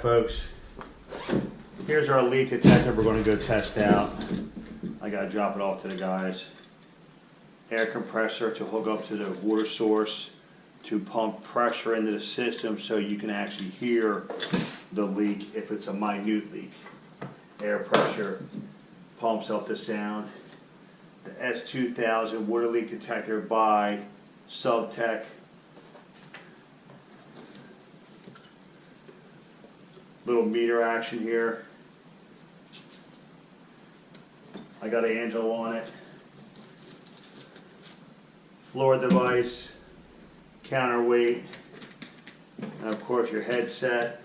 Folks, here's our leak detector we're going to go test out. I got to drop it off to the guys. Air compressor to hook up to the water source to pump pressure into the system so you can actually hear the leak if it's a minute leak. Air pressure pumps up the sound. The ST-2000 water leak detector by Subtech. Little meter action here. I got an Angelo on it. Floor device, counterweight, and of course your headset.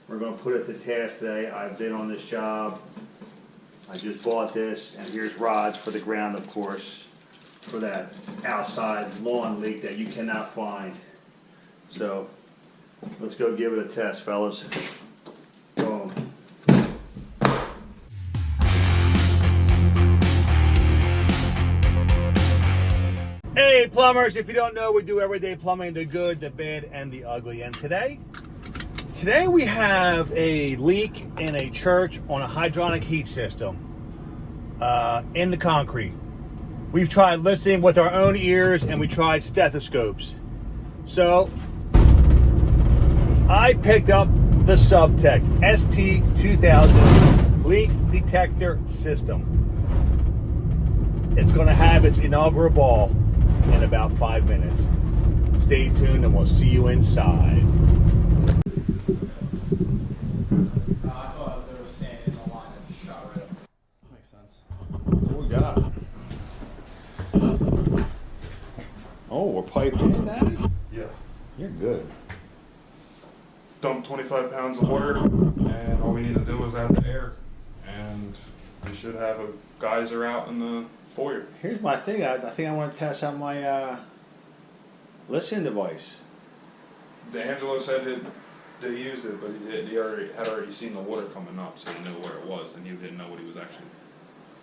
We're going to put it to task today. I've been on this job. I just bought this, and here's rods for the ground, of course, for that outside lawn leak that you cannot find. So let's go give it a test, fellas. Boom. Hey plumbers, if you don't know, we do everyday plumbing, the good, the bad, and the ugly. And today we have a leak in a church on a hydronic heat system in the concrete. We've tried listening with our own ears and we tried stethoscopes. So I picked up the Subtech ST-2000 leak detector system. It's going to have its inaugural ball in about 5 minutes. Stay tuned and we'll see you inside. I thought they were standing in the line and just shot right up. Makes sense. What we got? Oh, we're piped in, Daddy? Yeah. You're good. Dump 25 pounds of water, and all we need to do is add the air, and we should have a geyser out in the foyer. Here's my thing. I think I want to test out my listening device. Angelo said that he used it, but he had already seen the water coming up, so he knew where it was, and you didn't know what he was actually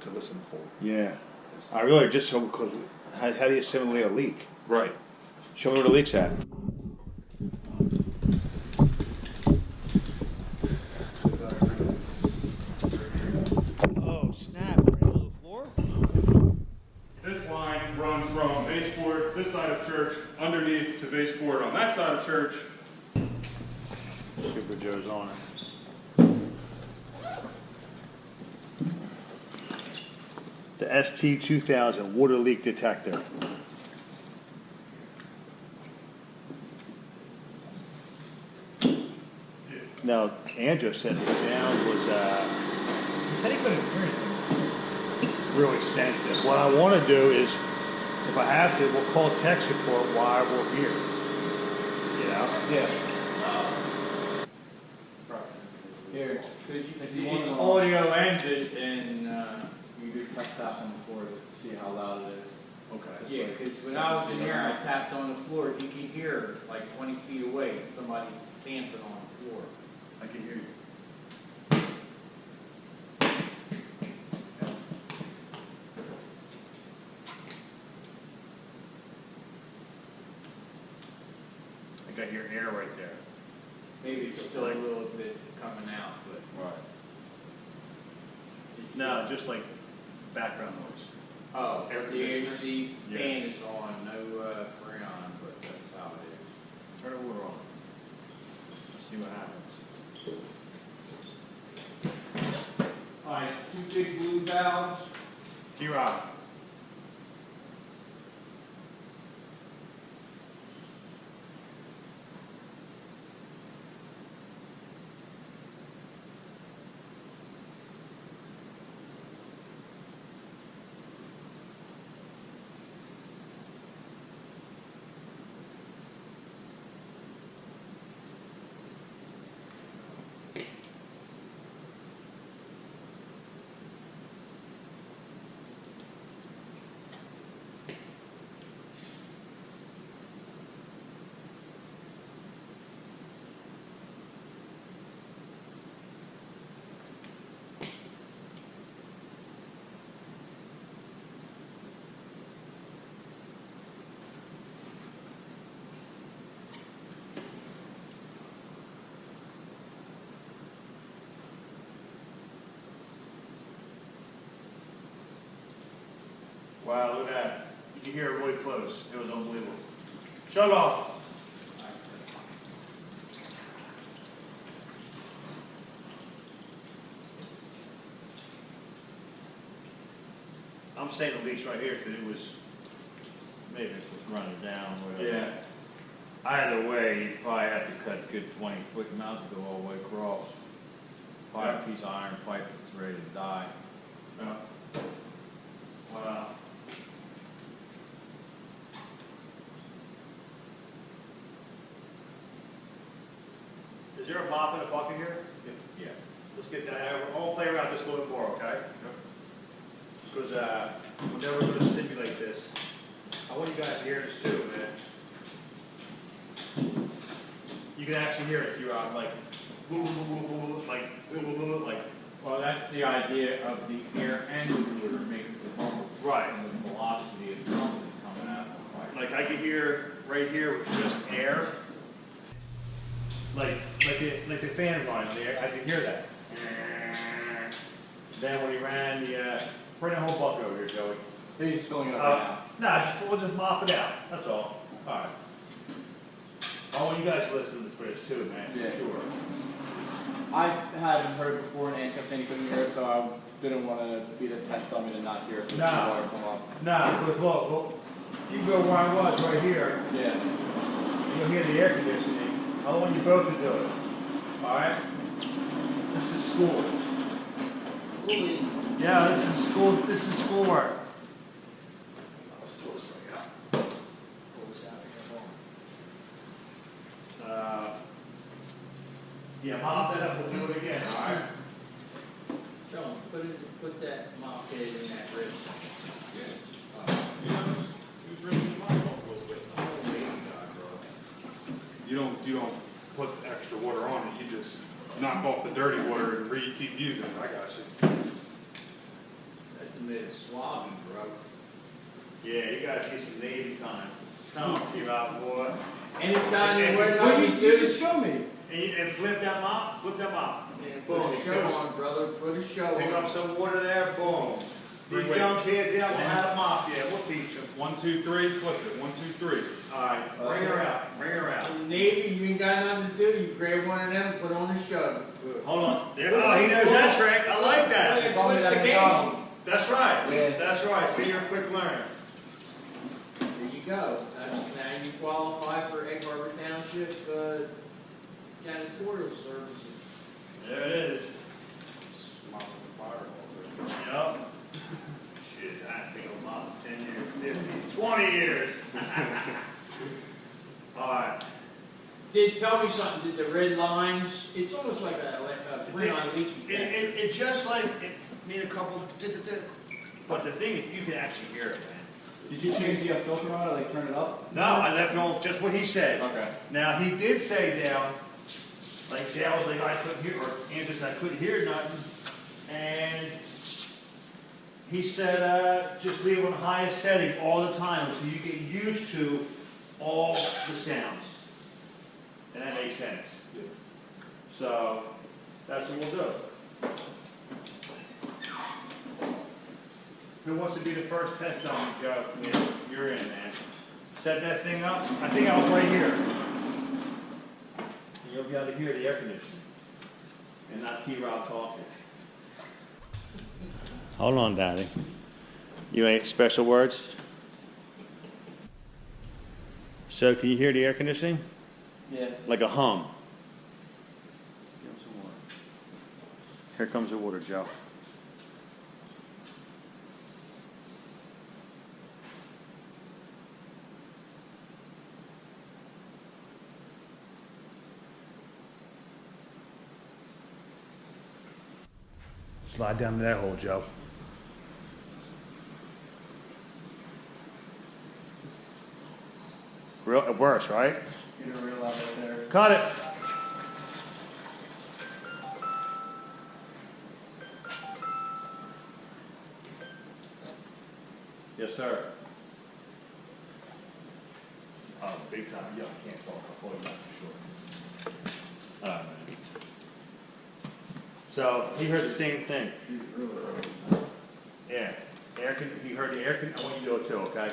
to listen for. Yeah. I really just so because how do you simulate a leak? Right. Show me where the leak's at. Oh snap! Right on the floor. This line runs from baseboard this side of church underneath to baseboard on that side of church. Super Joe's on it. The ST-2000 water leak detector. Now, Andrew said the sound was He said he couldn't hear anything. really sensitive. What I want to do is, if I have to, we'll call tech support while we're here. You know? Yeah. Here, it's audio and you do test out on the floor to see how loud it is. Okay. Yeah, because when I was in there, I tapped on the floor. You can hear like 20 feet away somebody stamping on the floor. I can hear you. I got your air right there. Maybe it's still a little bit coming out, but Right. No, just like background noise. oh, Air the AC conditioner? fan is on, no freon, but that's how it is. Turn the water on. See what happens. All right, 2 big blue valves. T-Rock. Wow, look at that. You can hear it really close. It was unbelievable. Shut it off. I'm saying the leaks right here because it was, maybe it was running down. Whatever. Yeah. Either way, you probably have to cut a good 20-foot mount to go all the way across. Probably a piece of iron pipe that's ready to die. Yeah. Wow. Is there a mop in the bucket here? Yeah. Let's get that. I'll play around this a little bit more, okay? Because we're never going to simulate this. I want you guys to hear this too, man. You can actually hear it if you're on like, like. Well, that's the idea of the air and the water makes the bubble. Right. And the velocity of something coming out of the pipe. Like I can hear right here, which is just air. Like the fan running there, I can hear that. Then when he ran the, bring the whole bucket over here, Joey. He's filling it up right now. Nah, we'll just mop it out, that's all. Alright. I want you guys to listen to this too, man, Yeah. for sure. I hadn't heard it before, and Ann kept saying he couldn't hear it, so I didn't want to be the test dummy to not hear it. But Nah. the water come up. Nah, because look, you can go where I was, right here, Yeah. and you'll hear the air conditioning. I want you both to do it. Alright? This is school. Yeah, this is schoolwork. Let's pull this thing out. Pull this out here. Yeah, mop that up, we'll do it again, alright? John, put that mop head in that rib. You don't put extra water on it, you just knock off the dirty water and keep using it. I got you. That's a bit of swabbing, bro. Yeah, you gotta get some Navy time. Come on, you out, boy. Anytime And- you wear Well, Nike you should boots, show me. And flip that mop, flip that mop. put Boom, a show on, brother. Put a show Pick on. up some water there, boom. These Three young ways. kids out there how to mop, yeah, we'll teach them. 1, 2, 3, flip it. 1, 2, 3. Alright, bring her out, bring her out. In the Navy, you ain't got nothing to do. You grab one of them, put on the show. Hold on. There, oh, he knows that trick, I like that. Told me that at McDonald's. That's right, Yeah. that's right, see, you're a quick learner. There you go. Now you qualify for Egg Harbor Township janitorial services. There it is. Yup. Shit, I think I'm about 10 years, 15, 20 years. Alright. Tell me something. Did the red lines? It's almost like a Freon leaky. It just like, it made a couple, but the thing is, you can actually hear it, man. Did you change the filter on it, like turn it up? No, I left it on just what he said. Okay. Now, he did say down, like Dale was like, I couldn't hear, or Andrew said, I couldn't hear nothing. And he said, just leave it on the highest setting all the time until you get used to all the sounds. And that makes sense. So, that's what we'll do. Who wants to be the first test dummy, Joe? Yeah, you're in, man. Set that thing up. I think I was right here. And you'll be able to hear the air conditioning. And not T-Rob talking. Hold on, Daddy. You ain't special words? So, can you hear the air conditioning? Yeah. Like a hum. Give him some water. Here comes the water, Joe. Slide down to that hole, Joe. It works, right? You didn't realize right there. Cut it. Yes, sir. Oh, big time. Yeah, I can't talk. I'll pull you back for sure. All right, man. So, he heard the same thing. Yeah, yeah. he heard the air con, I want you to do it too, okay?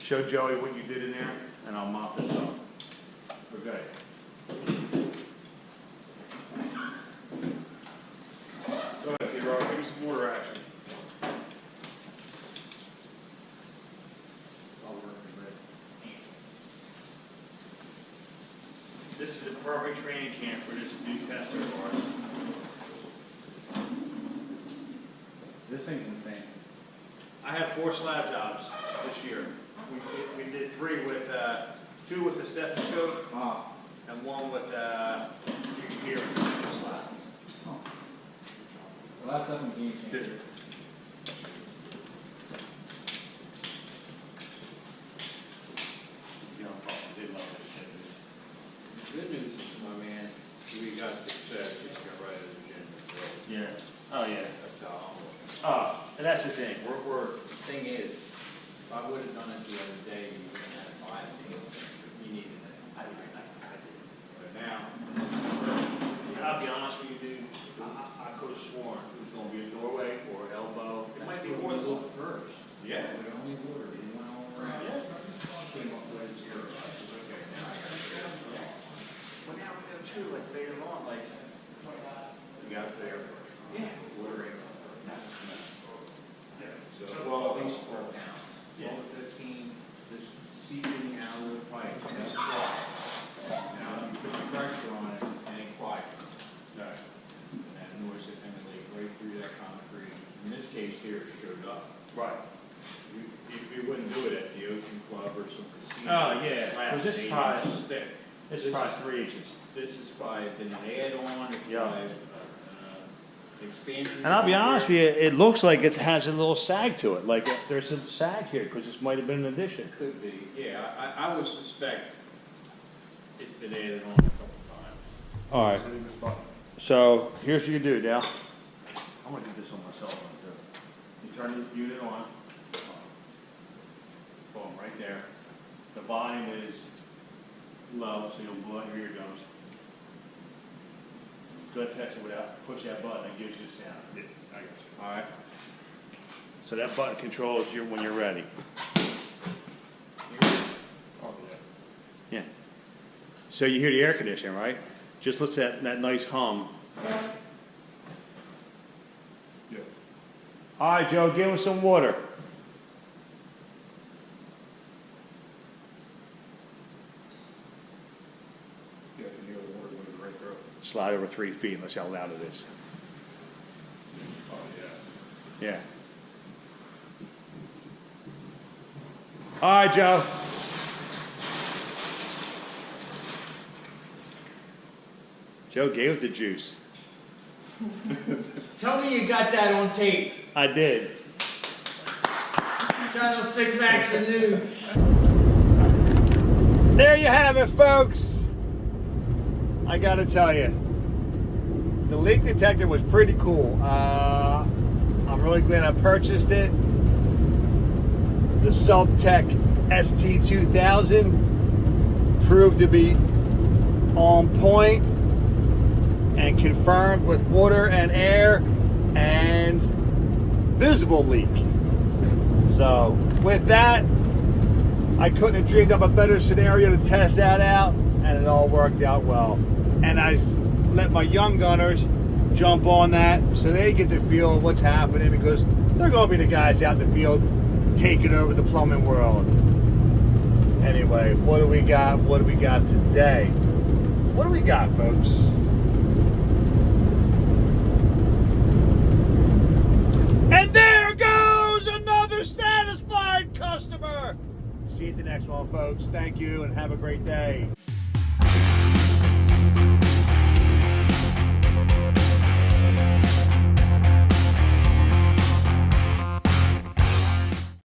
Show Joey what you did in there, and I'll mop this up. We're good. Go ahead, P-Rock, give me some water action. This is a perfect training camp for this new tester of ours. This thing's insane. I have 4 slab jobs this year. We did 3 with, 2 with the stethoscope, Oh. and 1 with, here, slab. Well, that's something game changer. You know, they love this shit. Good news is, my man, we got success, it's got right at the gym. Yeah. Oh, yeah. That's how I'm looking. And that's the thing, Thing is, if I would've done it the other day, you wouldn't have five things, you needed it. But now, I'll be honest with you, dude, I could've sworn it was gonna be a doorway or elbow. It might be more than look first. Yeah. But only water, you went all around. Yeah. Came up with it first. Okay, now I got it. Well, now we know too, like later on, like, You got it there. yeah. Watering. So, Well, at least 4 pounds. Yeah. 12 to 15, this CB2 and pipe, that's dry. Now, you put the pressure on it, and it quiets. Right. And that noise that emanates right through that concrete. In this case here, it showed up. Right. You wouldn't do it at the Ocean Club or some casino. Oh, yeah. Slab Well, this is 8 probably- inches thick. It's This probably is- 3 inches. This is by an add-on, it's Yeah. by expansion. And I'll be honest with you, it looks like it has a little sag to it, like there's a sag here, because this might have been an addition. Could be, yeah, I would suspect it's been added on a couple times. All right. So here's what you do, Dal. I'm gonna do this on my cell phone too. You turn the unit on. Boom, right there. The volume is low, so you'll blow out your eardrums. Go ahead, test it without, push that button, it gives you a sound. Yeah, I got you. All right. So that button controls you when you're ready. Oh, Yeah. So you hear the air conditioning, right? Just lets that nice hum. Yeah. All right, Joe, give him some water. Yeah, can you hear the water moving right through? Slide over 3 feet, and let's see how loud it is. Oh, yeah. Yeah. All right, Joe. Joe gave the juice. Tell me you got that on tape. I did. Channel 6 Action News. There you have it, folks. I gotta tell you, the leak detector was pretty cool. I'm really glad I purchased it. The Subtech ST-2000 proved to be on point and confirmed with water and air and visible leak. So with that, I couldn't have dreamed up a better scenario to test that out, and it all worked out well. And I let my young gunners jump on that so they get to feel what's happening, because they're going to be the guys out in the field taking over the plumbing world. Anyway, what do we got? What do we got today? What do we got, folks? And there goes another satisfied customer. See you at the next one, folks. Thank you and have a great day.